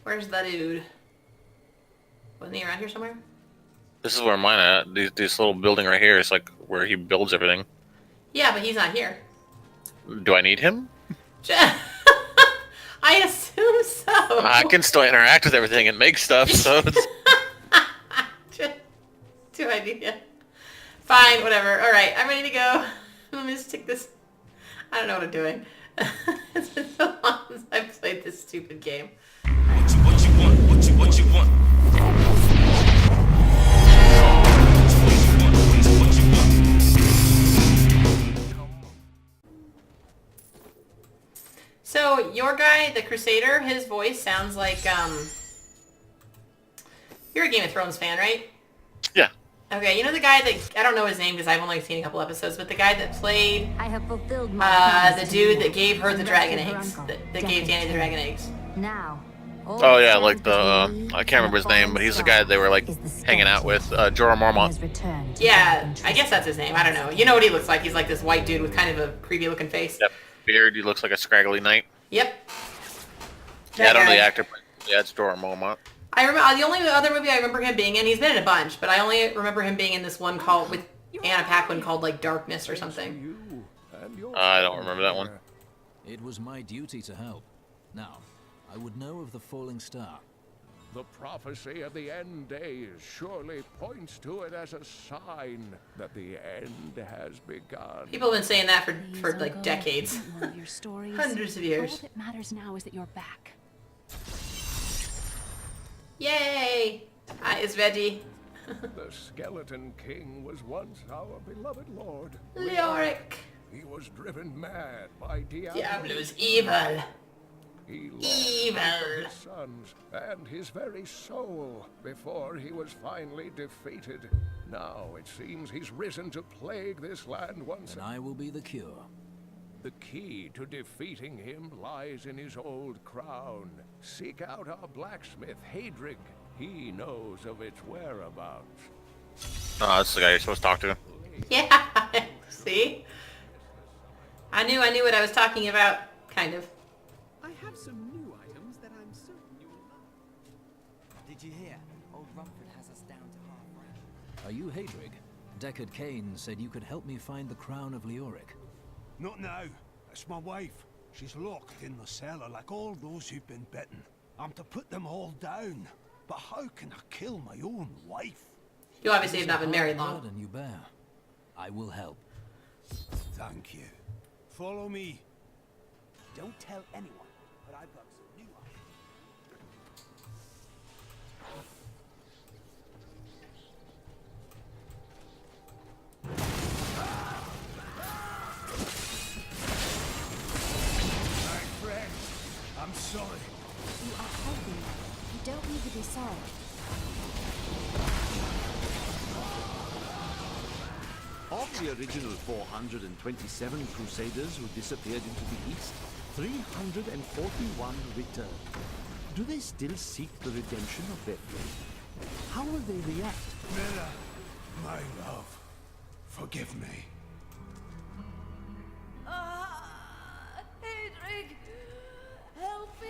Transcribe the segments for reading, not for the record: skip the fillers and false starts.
Where's that dude? Wasn't he around here somewhere? This is where mine at. This little building right here is like where he builds everything. Yeah, but he's not here. Do I need him? I assume I so. can still interact with everything and make stuff, so it's... Do I need you? Fine, whatever. Alright, I'm ready to go. Let me just take this. I don't know what I'm doing. It's been so long since I've played this stupid game. What you want? What you want? So, your guy, the Crusader, his voice sounds like, You're a Game of Thrones fan, right? Yeah. Okay, you know the guy that... I don't know his name because I've only seen a couple episodes, but the guy that played... I have fulfilled my the dude that gave her the dragon eggs. That gave Danny the dragon eggs. Now. Oh yeah, like the I can't remember his name, but he's the guy that they were like hanging out with, Jorah Mormont. Yeah, I guess that's his name. I don't know. You know what he looks like? He's like this white dude with kind of a creepy looking face. Yep. Beard, he looks like a scraggly knight. Yep. Yeah, I don't know guy. the actor, but yeah, it's Jorah Mormont. I remember the only other movie I remember him being in. He's been in a bunch, but I only remember him being in this one called with Anna Paquin called like Darkness or something. I don't remember that one. It was my duty to help. Now, I would know of the falling star. The prophecy of the end days surely points to it as a sign that the end has begun. People have been saying that for like decades. One of your stories. Hundreds of All years. that matters now is that you're back. Yay! Hi, it's Veggie. The Skeleton King was once our beloved lord. Leoric. He was driven mad by Diablo. Diablo's evil. He Evil. his sons and his very soul before he was finally defeated. Now it seems he's risen to plague this land once And I will be the cure. The key to defeating him lies in his old crown. Seek out our blacksmith, Haedrig. He knows of its whereabouts. Oh, that's the guy you're supposed to talk to. Yeah. See? I knew what I was talking about. Kind of. I have some new items that I'm certain you will love. Did you hear? Old Rumford has us down to half. Are you Haedrig? Deckard Cain said you could help me find the crown of Leoric. Not now. It's my wife. She's locked in the cellar like all those who've been bitten. I'm to put them all down. But how can I kill my own wife? You obviously have not been married long. Burden you bear. I will help. Thank you. Follow me. Don't tell anyone, but I've got some new items. My friend, I'm sorry. You are helping me. You don't need to be sorry. Of the original 427 Crusaders who disappeared into the east, 341 returned. Do they still seek the redemption of their faith? How will they react? Mira, my love, forgive me. Haedrig, help me.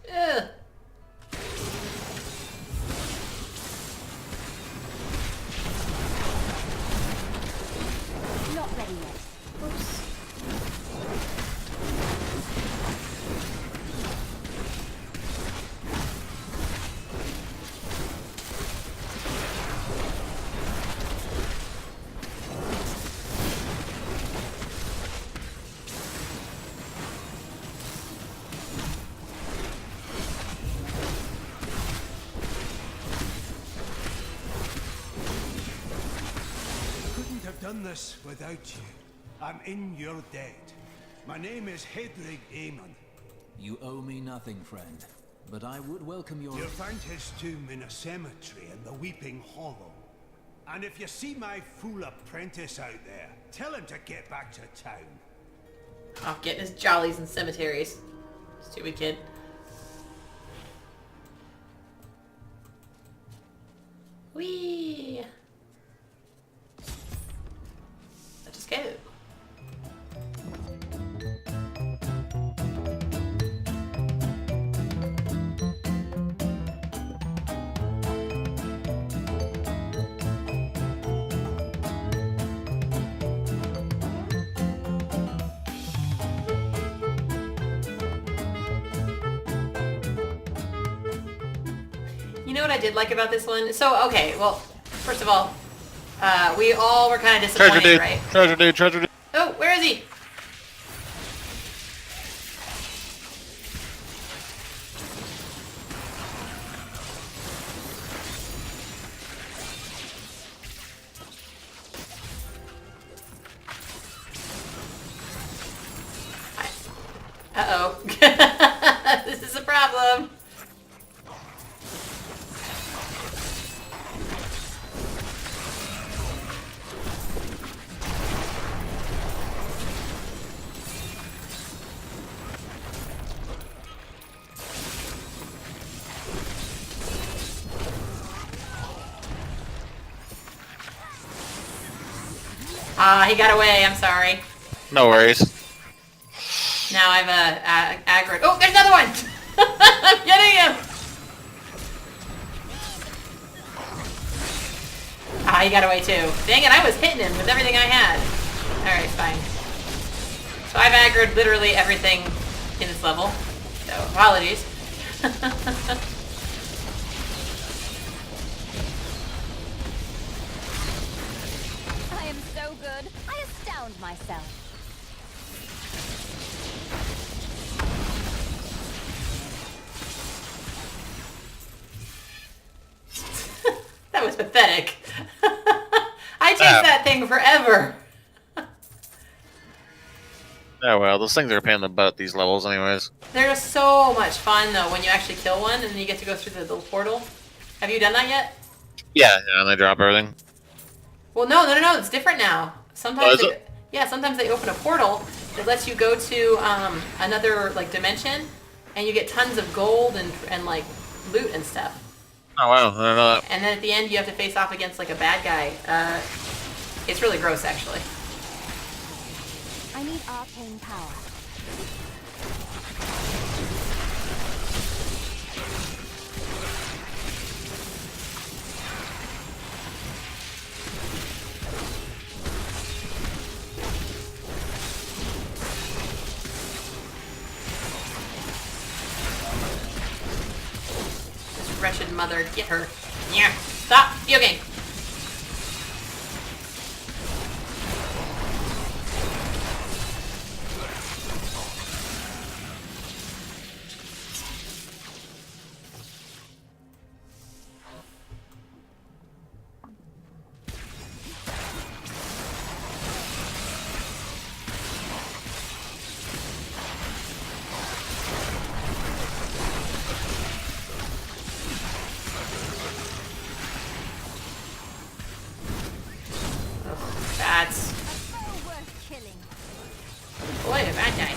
Ugh. Not ready yet. Oops. Couldn't have done this without you. I'm in your debt. My name is Haedrig Eamon. You owe me nothing, friend. But I would welcome your... You'll find his tomb in a cemetery in the Weeping Hollow. And if you see my fool apprentice out there, tell him to get back to town. Off getting his jollies in cemeteries. Stupid kid. Whee! Let's just go. You know what I did like about this one? So, okay, well, first of all, we all were kind of disappointed, Treasure dude. right? Treasure dude. Treasure dude. Oh, where is he? Uh-oh. This is a problem. He got away. I'm sorry. No worries. Now I've aggroed. Oh, there's another one! I'm getting him! He got away too. Dang it, I was hitting him with everything I had. Alright, fine. So I've aggroed literally everything in this level. So, apologies. I am so good. I astound myself. That was pathetic. I chased that thing forever. Yeah, well, those things are a pain in the butt, these levels, anyways. They're just so much fun, though, when you actually kill one and then you get to go through the little portal. Have you done that yet? Yeah, and they drop everything. Well, no, it's different now. Sometimes, Oh, is it? Yeah, sometimes they open a portal that lets you go to another like dimension, and you get tons of gold and like loot and stuff. Oh wow, I don't know that. And then at the end, you have to face off against like a bad guy. It's really gross, actually. I need arcane power. This wretched mother, get her. Yeah, stop, video game. That's... Oh, worth killing. Boy, a bad guy.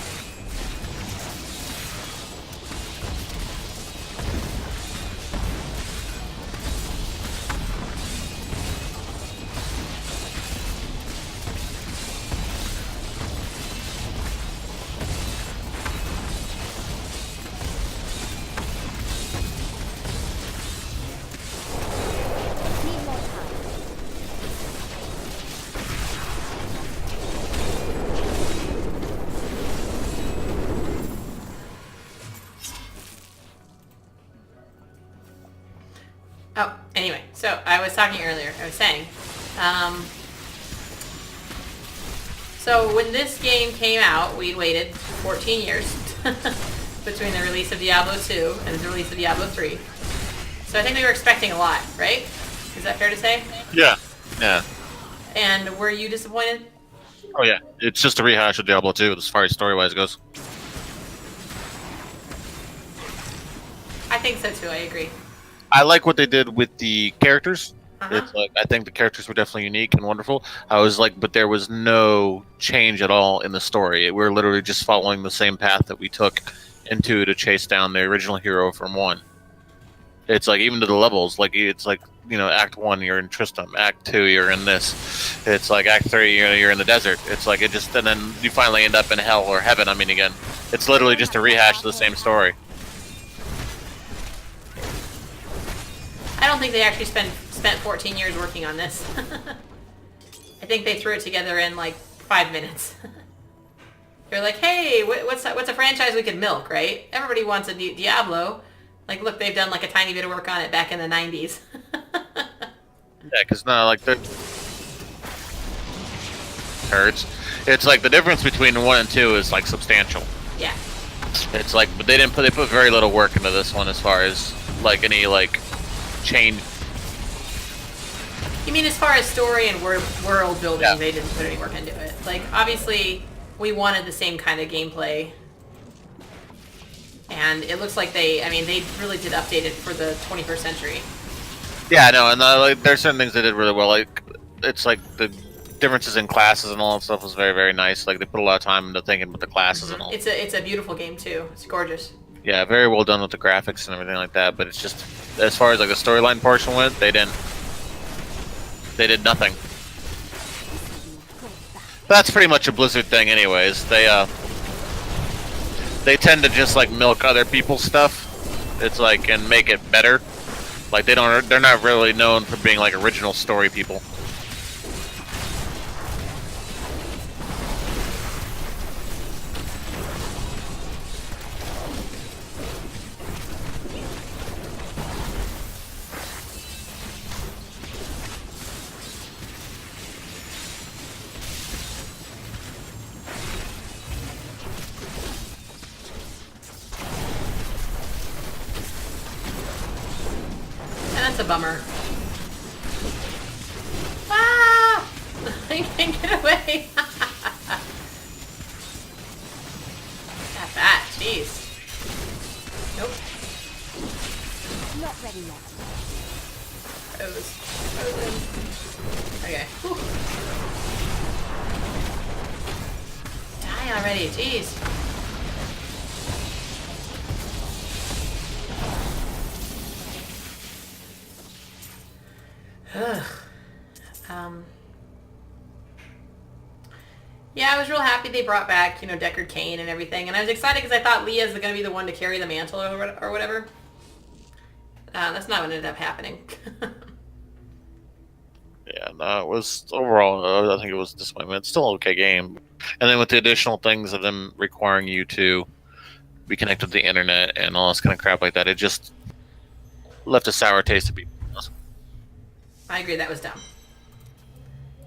Need more time. Oh, anyway, so I was talking earlier, I was saying, so when this game came out, we waited 14 years between the release of Diablo 2 and the release of Diablo 3. So I think we were expecting a lot, right? Is that fair to say? Yeah. Yeah. And were you disappointed? Oh yeah. It's just a rehash of Diablo 2 as far as story-wise goes. I think so too, I agree. I like what they did with the characters. Uh-huh. It's like I think the characters were definitely unique and wonderful. I was like, but there was no change at all in the story. We're literally just following the same path that we took into to chase down the original hero from 1. It's like even to the levels, like it's like, you know, Act 1 you're in Tristram, Act 2 you're in this. It's like Act 3 you're in the desert. It's like it just, and then you finally end up in hell or heaven. I mean, again, it's literally just a rehash of the same story. I don't think they actually spent 14 years working on this. I think they threw it together in like 5 minutes. They're like, hey, what's a franchise we could milk, right? Everybody wants a new Diablo. Like, look, they've done like a tiny bit of work on it back in the 90s. Yeah, because now, like, the hurts. It's like the difference between 1 and 2 is like substantial. Yeah. It's like, but they put very little work into this one as far as like any like change. You mean as far as story and world building, Yeah. they didn't put any work into it. Like, obviously, we wanted the same kind of gameplay. And it looks like they really did update it for the 21st century. Yeah, no, and like there's certain things they did really well. Like, it's like the differences in classes and all that stuff was very, very nice. Like, they put a lot of time into thinking about the classes and all. It's a beautiful game too. It's gorgeous. Yeah, very well done with the graphics and everything like that. But it's just, as far as like the storyline portion went, they did nothing. That's pretty much a Blizzard thing, anyways. They tend to just like milk other people's stuff. It's like, and make it better. Like, they're not really known for being like original story people. That's a bummer. Ah! I can't get away. Got that. Jeez. Nope. Not ready yet. Frozen. Okay. Whew. Die already. Jeez. Ugh. Yeah, I was real happy they brought back, Deckard Cain and everything, and I was excited because I thought Leah's going to be the one to carry the mantle or whatever. That's not what ended up happening. Yeah, no, it was overall. I think it was a disappointment. It's still an okay game, and then with the additional things of them requiring you to be connected to the internet and all this kind of crap like that, it just left a sour taste to people. I agree, that was dumb.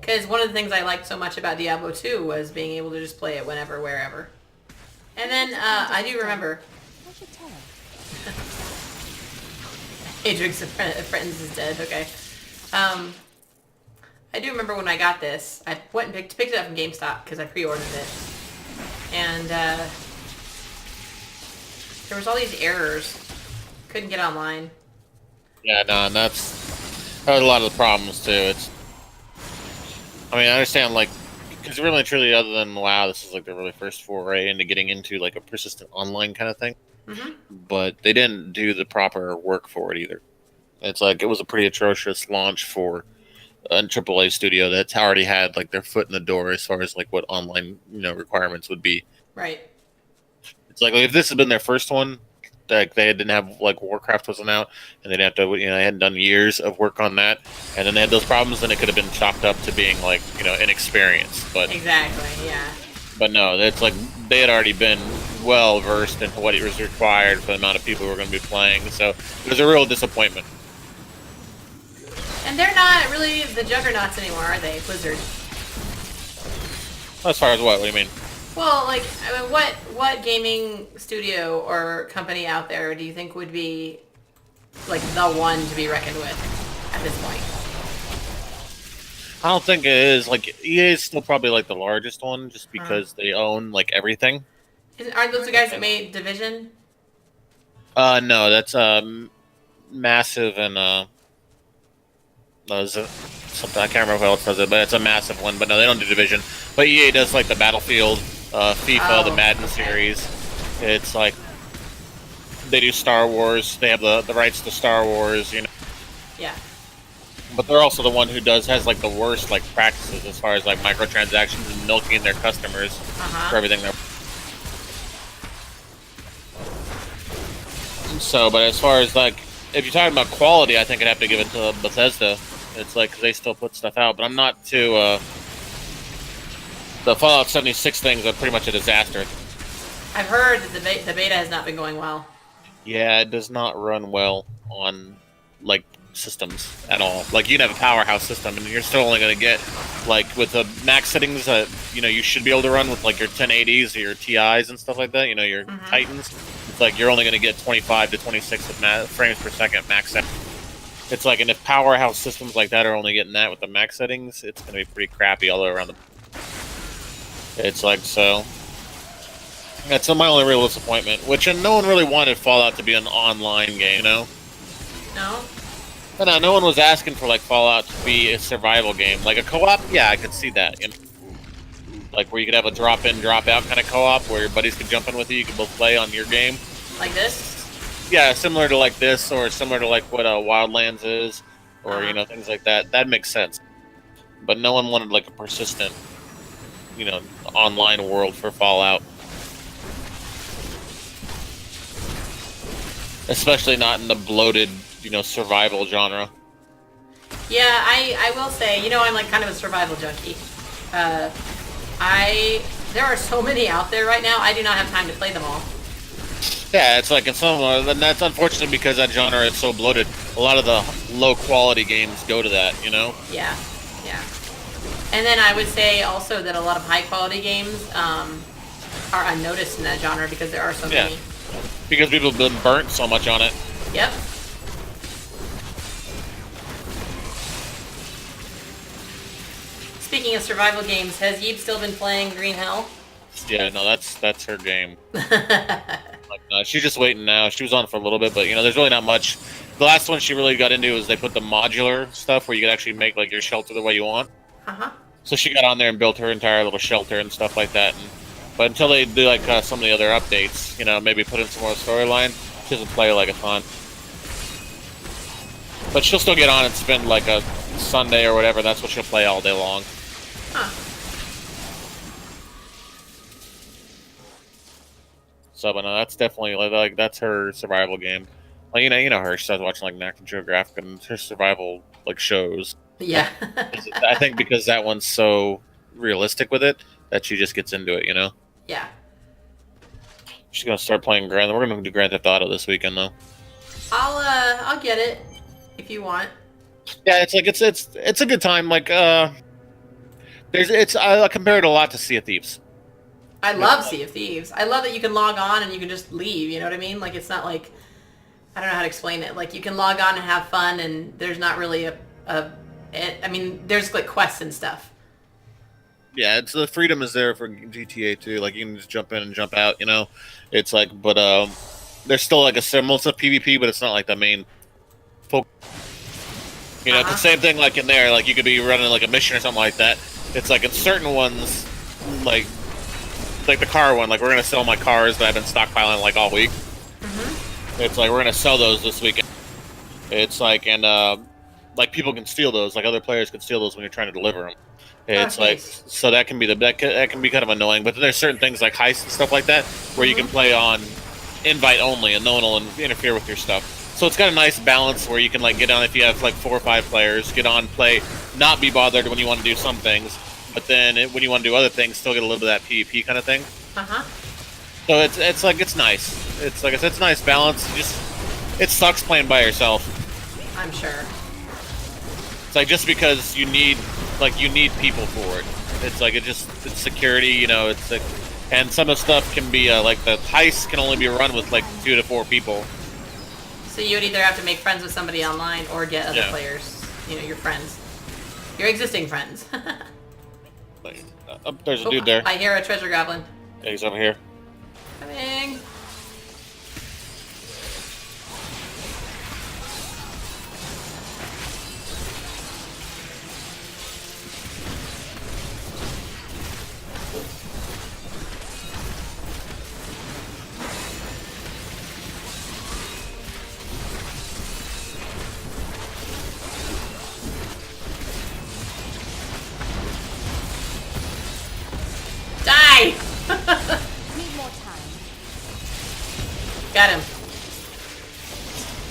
Because one of the things I liked so much about Diablo 2 was being able to just play it whenever, wherever. And then, I do remember... Haedrig's Friends is dead, okay. I do remember when I got this, I went and picked it up from GameStop because I pre-ordered it. And, there was all these errors. Couldn't get online. Yeah, no, and that was a lot of the problems too. I understand, like, because really and truly, other than WoW, this is like the really first foray into getting into like a persistent online kind of thing. Mm-hmm. But they didn't do the proper work for it either. It's like, it was a pretty atrocious launch for a AAA studio that's already had like their foot in the door as far as like what online requirements would be. Right. It's like if this had been their first one, like they didn't have like Warcraft wasn't out, and they'd have to they hadn't done years of work on that, and then they had those problems, then it could have been chalked up to being like inexperienced. But exactly, yeah. But no, it's like they had already been well versed in what it was required for the amount of people who were going to be playing, so it was a real disappointment. And they're not really the juggernauts anymore, are they, Blizzard? As far as what? What do you mean? Well, like, what gaming studio or company out there do you think would be, like, the one to be reckoned with at this point? I don't think it is. Like, EA is still probably, like, the largest one, just because they own, like, everything. Aren't those the guys that made Division? No, that's, Massive and, something I can't remember who else does it, but it's a massive one. But no, they don't do Division. But EA does like the Battlefield, FIFA, the Madden series. It's like they do Star Wars. They have the rights to Star Wars, Yeah. But they're also the one who has like the worst like practices as far as like microtransactions and milking their customers for everything. So, but as far as like, if you're talking about quality, I think I'd have to give it to Bethesda. It's like, 'cause they still put stuff out, but I'm not too, the Fallout 76 things are pretty much a disaster. I've heard that the beta has not been going well. Yeah, it does not run well on like systems at all. Like you can have a powerhouse system, and you're still only going to get like with the max settings that you should be able to run with like your 1080s or your TIs and stuff like that. Your Titans. It's like you're only going to get 25 to 26 with frames per second max setting. It's like, and if powerhouse systems like that are only getting that with the max settings, it's going to be pretty crappy all the way around the. It's like so. That's my only real disappointment. Which no one really wanted Fallout to be an online game, No. But no one was asking for like Fallout to be a survival game, like a co-op. Yeah, I could see that. Like where you could have a drop-in, drop-out kind of co-op, where your buddies could jump in with you. You could both play on your game. Like this? Yeah, similar to like this, or similar to like what Wildlands is, or things like that. That makes sense. But no one wanted like a persistent, online world for Fallout. Especially not in the bloated, survival genre. Yeah, I will say, I'm like kind of a survival junkie. There are so many out there right now, I do not have time to play them all. Yeah, it's like in some, and that's unfortunate because that genre is so bloated. A lot of the low quality games go to that, Yeah. And then I would say also that a lot of high quality games are unnoticed in that genre because there are so many. Because people have been burnt so much on it. Yep. Speaking of survival games, has Yeeb still been playing Green Hell? Yeah, no, that's her game. She's just waiting now. She was on for a little bit, but there's really not much. The last one she really got into was they put the modular stuff where you could actually make like your shelter the way you want. So she got on there and built her entire little shelter and stuff like that. But until they do like some of the other updates, maybe put in some more storyline, she doesn't play like a ton. But she'll still get on and spend like a Sunday or whatever. That's what she'll play all day long. So, but no, that's definitely like that's her survival game. Like you know her. She starts watching like National Geographic and her survival like shows. Yeah. I think because that one's so realistic with it that she just gets into it. Yeah. She's gonna start playing Grand. We're gonna do Grand Theft Auto this weekend though. I'll get it if you want. Yeah, it's like it's a good time. Like I compare it a lot to Sea of Thieves. I love Sea of Thieves. I love that you can log on and you can just leave. You know what I mean? Like it's not like I don't know how to explain it. Like you can log on and have fun, and there's not really there's like quests and stuff. Yeah, it's the freedom is there for GTA too. Like you can just jump in and jump out. It's like, but there's still like a semblance of PvP, but it's not like the main. It's the same thing like in there. Like you could be running like a mission or something like that. It's like in certain ones, like the car one. Like we're gonna sell my cars that I've been stockpiling like all week. It's like we're gonna sell those this weekend. It's like like people can steal those. Like other players can steal those when you're trying to deliver them. It's like so that can be that can be kind of annoying. But then there's certain things like heists and stuff like that where you can play on invite only and no one will interfere with your stuff. So it's got a nice balance where you can like get on if you have like 4 or 5 players, get on, play, not be bothered when you want to do some things, but then when you want to do other things, still get a little bit of that PvP kind of thing. So it's like it's nice. It's like I said, it's a nice balance. It sucks playing by yourself. I'm sure. It's like just because you need people for it. It's like it's security. It's like, and some of the stuff can be like the heist can only be run with like 2 to 4 people. So you would either have to make friends with somebody online or get other players, your friends. Your existing friends. There's a dude there. I hear a treasure goblin. Yeah, he's over here. Coming. Die! Need more time. Got him.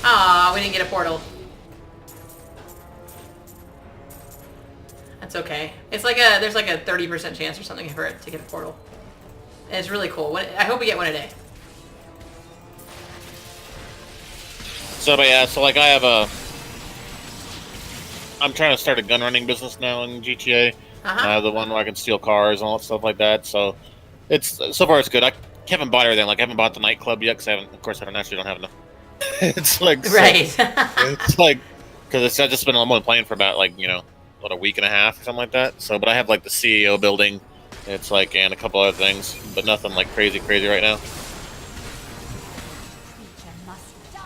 Aw, we didn't get a portal. That's okay. It's like there's like a 30% chance or something for it to get a portal. And it's really cool. I hope we get one a day. So, but yeah, so like I have I'm trying to start a gun running business now in GTA. I have the one where I can steal cars and all that stuff like that. So it's so far it's good. I haven't bought everything. Like I haven't bought the nightclub yet because I haven't. Of course, I don't have enough. It's like Right. it's like because I've just been I'm only playing for about like what a week and a half or something like that. So, but I have like the CEO building. It's like and a couple other things, but nothing like crazy right now. Creature must die.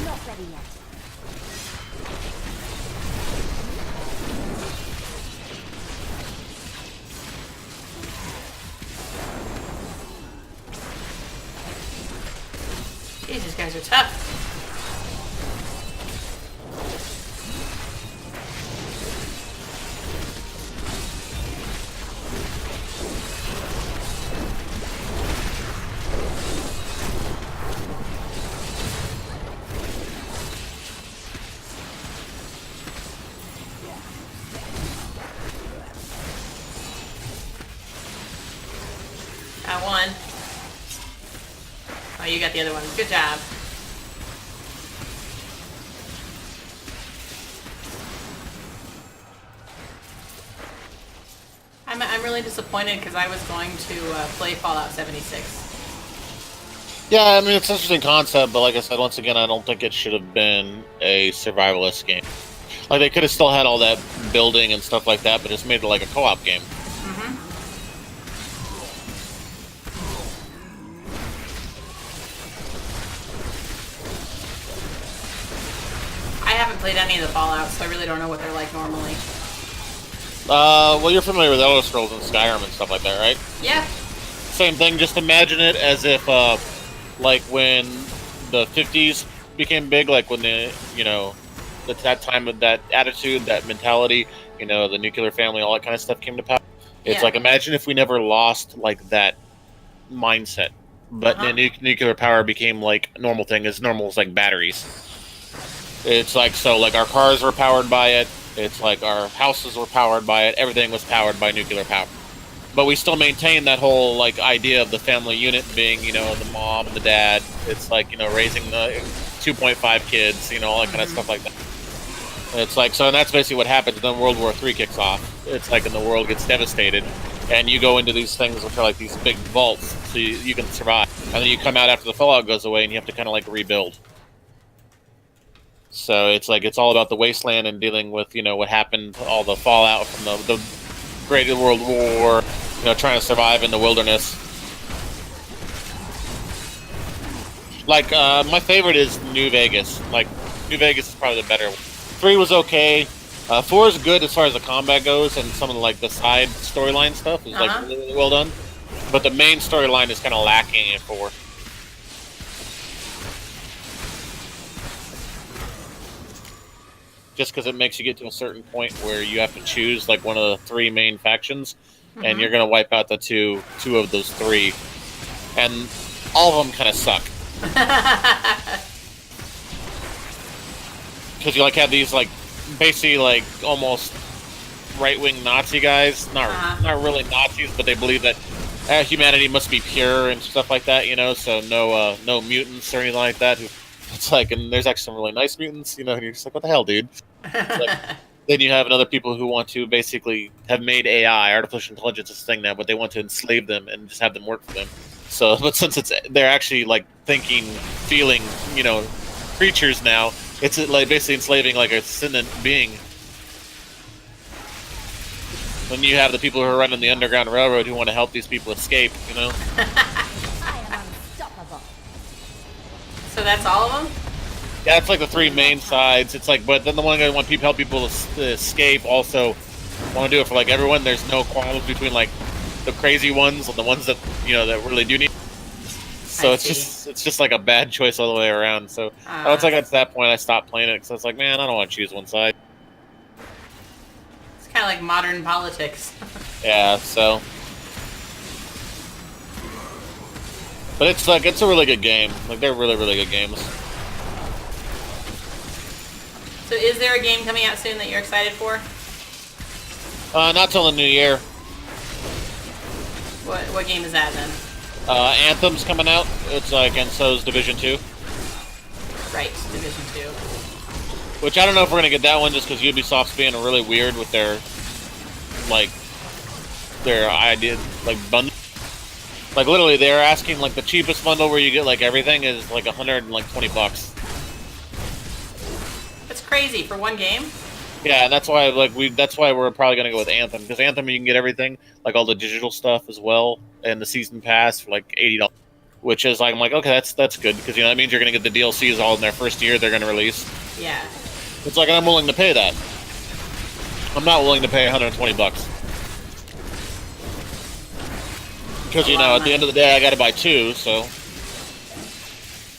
Not ready yet. Jeez, these guys are tough. Got one. Oh, you got the other one. Good job. I'm really disappointed because I was going to play Fallout 76. Yeah, I mean it's an interesting concept, but like I said, once again, I don't think it should have been a survivalist game. Like they could have still had all that building and stuff like that, but just made it like a co-op game. I haven't played any of the Fallouts, so I really don't know what they're like normally. Well, you're familiar with Elder Scrolls and Skyrim and stuff like that, right? Yeah. Same thing. Just imagine it as if, like when the 50s became big, like when that time of that attitude, that mentality, the nuclear family, all that kind of stuff came to power. It's like imagine if we never lost like that mindset, but the nuclear power became like a normal thing, as normal as like batteries. It's like so, like our cars were powered by it. It's like our houses were powered by it. Everything was powered by nuclear power. But we still maintain that whole like idea of the family unit being, the mom and the dad. It's like, raising the 2.5 kids, all that kind of stuff like that. It's like, so and that's basically what happens. Then World War III kicks off. It's like, and the world gets devastated. And you go into these things which are like these big vaults so you can survive. And then you come out after the fallout goes away and you have to kind of like rebuild. So it's like it's all about the wasteland and dealing with what happened, all the fallout from the Great World War, trying to survive in the wilderness. Like my favorite is New Vegas. Like New Vegas is probably the better one. 3 was okay. 4 is good as far as the combat goes, and some of the side storyline stuff is like really well done. But the main storyline is kind of lacking in 4. Just because it makes you get to a certain point where you have to choose like one of the 3 main factions, and you're gonna wipe out the two of those 3, and all of them kind of suck. Because you like have these like basically like almost right-wing Nazi guys, not really Nazis, but they believe that humanity must be pure and stuff like that, So no mutants or anything like that. It's like, and there's actually some really nice mutants, and you're just like, what the hell, dude? Like, then you have other people who want to basically have made AI, artificial intelligence, this thing now, but they want to enslave them and just have them work for them. So, but since they're actually like thinking, feeling, creatures now, it's like basically enslaving like a sentient being. When you have the people who are running the Underground Railroad who want to help these people escape, I am unstoppable. So that's all of them? Yeah, it's like the 3 main sides. It's like, but then the one guy want help people to escape also want to do it for like everyone. There's no qualms between like the crazy ones and the ones that that really do need. So it's just like a bad choice all the way around. So once I got to that point, I stopped playing it because I was like, man, I don't want to choose one side. It's kind of like modern politics. Yeah, so. But it's like it's a really good game. Like they're really good games. So is there a game coming out soon that you're excited for? Not till the new year. What game is that then? Anthem's coming out. It's like, and so's Division 2. Right, Division 2. Which I don't know if we're gonna get that one just because Ubisoft's being really weird with their idea, like bundle. Like literally, they're asking like the cheapest bundle where you get like everything is like $120. That's crazy for one game. Yeah, and that's why that's why we're probably gonna go with Anthem, because Anthem you can get everything, like all the digital stuff as well, and the season pass for like $80, which is like I'm like okay, that's good because that means you're gonna get the DLCs all in their first year they're gonna release. Yeah. It's like I'm willing to pay that. I'm not willing to pay $120 because at the end of the day I got to buy two, so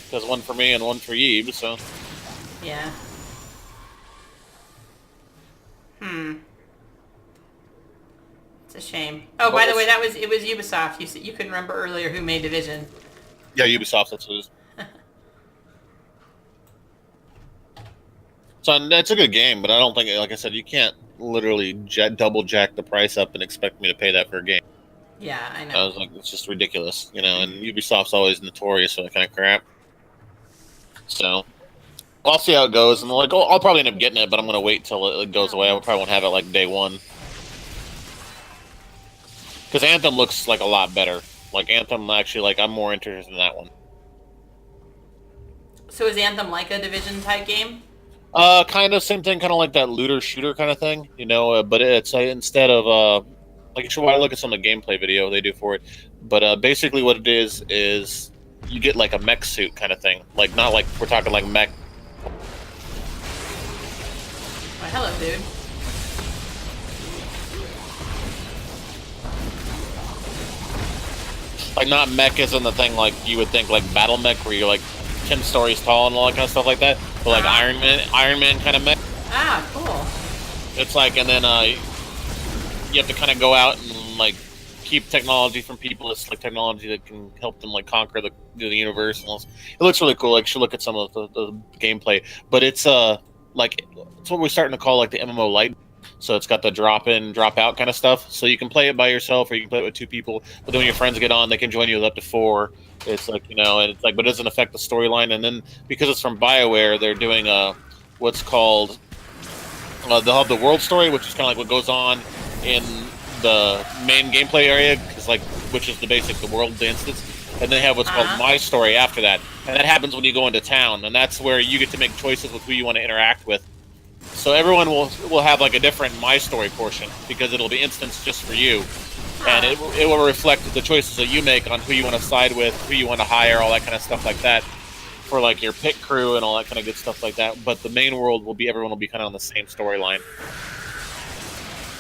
because one for me and one for Yeeb, so yeah. It's a shame. Oh, by the way, it was Ubisoft. You couldn't remember earlier who made Division. Yeah, Ubisoft. That's what it is. So it's a good game, but I don't think, like I said, you can't literally double jack the price up and expect me to pay that for a game. Yeah, I know. I was like, it's just ridiculous, and Ubisoft's always notorious for that kind of crap. So I'll see how it goes, and I'll probably end up getting it, but I'm gonna wait till it goes away. I probably won't have it like day one, because Anthem looks like a lot better. Like Anthem, actually, I'm more interested in that one. So is Anthem like a Division type game? Kind of same thing, kind of like that looter shooter kind of thing, but it's instead of you should look at some of the gameplay video they do for it. But basically, what it is you get like a mech suit kind of thing, not like we're talking like mech. Oh, hello, dude. Like not mech isn't the thing like you would think, like battle mech where you're like 10 stories tall and all that kind of stuff like that. But like Iron Man kind of mech. Ah, cool. It's like, and then you have to kind of go out and like keep technology from people. It's like technology that can help them like conquer the universe. And it looks really cool. Like you should look at some of the gameplay. But it's it's what we're starting to call like the MMO light. So it's got the drop in, drop out kind of stuff. So you can play it by yourself or you can play it with two people. But then when your friends get on, they can join you with up to 4. It's like, and it's like, but it doesn't affect the storyline. And then because it's from BioWare, they're doing what's called they'll have the world story, which is kind of like what goes on in the main gameplay area, which is the world, the instance. And they have what's called My Story after that. And that happens when you go into town. And that's where you get to make choices with who you want to interact with. So everyone will have like a different My Story portion because it'll be instanced just for you. And it will reflect the choices that you make on who you want to side with, who you want to hire, all that kind of stuff like that for like your pit crew and all that kind of good stuff like that. But the main world everyone will be kind of on the same storyline.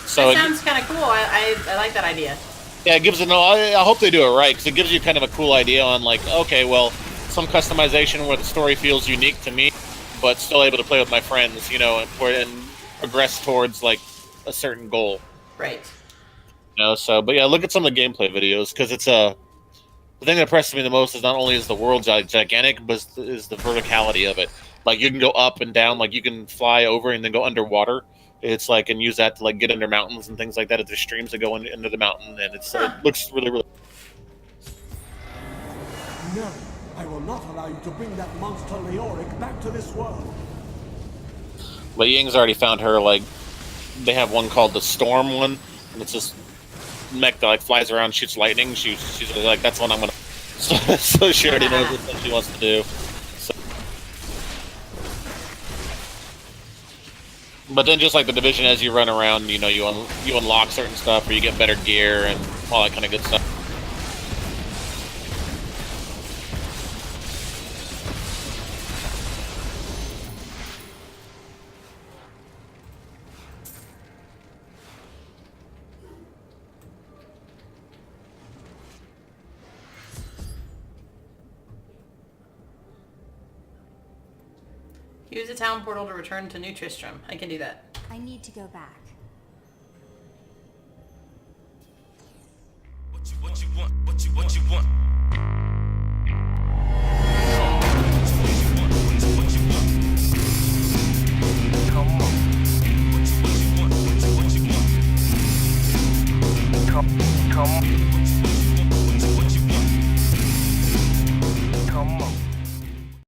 So that sounds kind of cool. I like that idea. Yeah, it gives it. I hope they do it right because it gives you kind of a cool idea on like, okay, well, some customization where the story feels unique to me, but still able to play with my friends, and progress towards like a certain goal. Right. So, but yeah, look at some of the gameplay videos because it's the thing that impresses me the most is not only is the world gigantic, but is the verticality of it. Like you can go up and down, like you can fly over and then go underwater. It's like, and use that to like get under mountains and things like that. There's streams that go into the mountain, and it looks really, really. No, I will not allow you to bring that monster Leoric back to this world. But Ying's already found her. Like, they have one called the Storm one, and it's this mech that like flies around, shoots lightning. She's like, that's what I'm gonna. So she already knows what she wants to do. But then just like the Division, as you run around, you unlock certain stuff, or you get better gear and all that kind of good stuff. Use the town portal to return to New Tristram. I can do that. I need to go back. What you want? What you want? Come on. What you want? Come on.